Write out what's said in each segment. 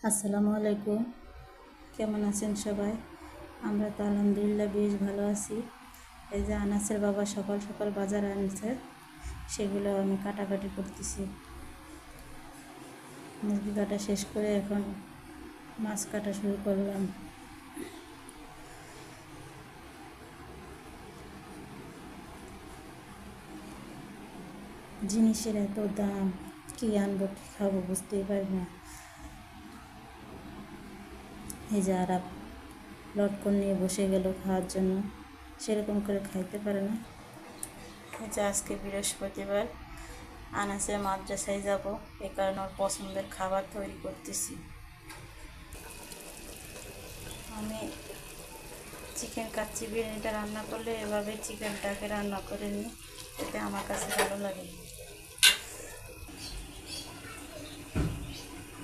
আসসালামু আলাইকুম। কেমন আছেন সবাই? আমরা তো আলহামদুলিল্লাহ বেশ ভালো আছি। এই যে আনাসের বাবা সকাল সকাল বাজারে আনছে, সেগুলো আমি কাটাকাটি করতেছি। মুরগি কাটা শেষ করে এখন মাছ কাটা শুরু করলাম। জিনিসের এত দাম, কী আনবো কী খাবো বুঝতেই পারি না। এই যে আর লটকন নিয়ে বসে গেল খাওয়ার জন্য, সেরকম করে খাইতে পারে না। এই যে আজকে বৃহস্পতিবার, আনাসে মাদ্রাসায় যাব, এই কারণে ওর পছন্দের খাবার তৈরি করতেছি। আমি চিকেন কাচ্চি বিরিয়ানিটা রান্না করলে এভাবে চিকেনটাকে রান্না করে নিই, এতে আমার কাছে ভালো লাগে।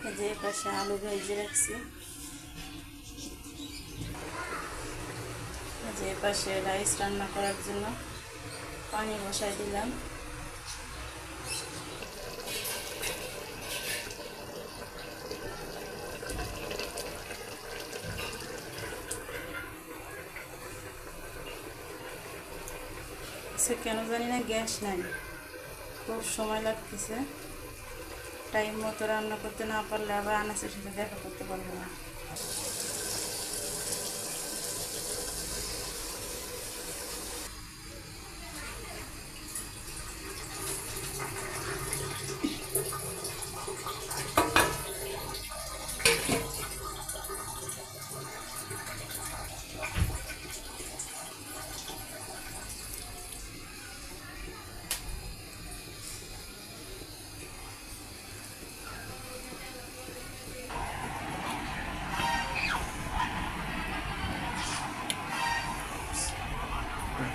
এই যে পাশে আলু ভেজে রাখছি, যে পাশে রাইস রান্না করার জন্য পানি বসাই দিলাম। সে কেন জানি না গ্যাস নাই, খুব সময় লাগতেছে। টাইম মতো রান্না করতে না পারলে আবার আনাসের সাথে দেখা করতে পারবো না।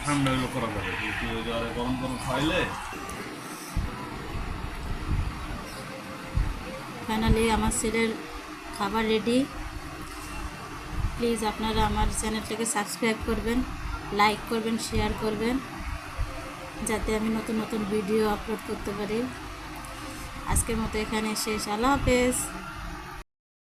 ঠান্ডা হইলে করা যাবে, কিন্তু গরম গরম খাইলে। ফাইনালি আমার ছেলের খাবার রেডি। প্লিজ আপনারা আমার চ্যানেলটাকে সাবস্ক্রাইব করবেন, লাইক করবেন, শেয়ার করবেন, যাতে আমি নতুন নতুন ভিডিও আপলোড করতে পারি। আজকের মতো এখানে শেষ। আল্লাহ হাফেজ।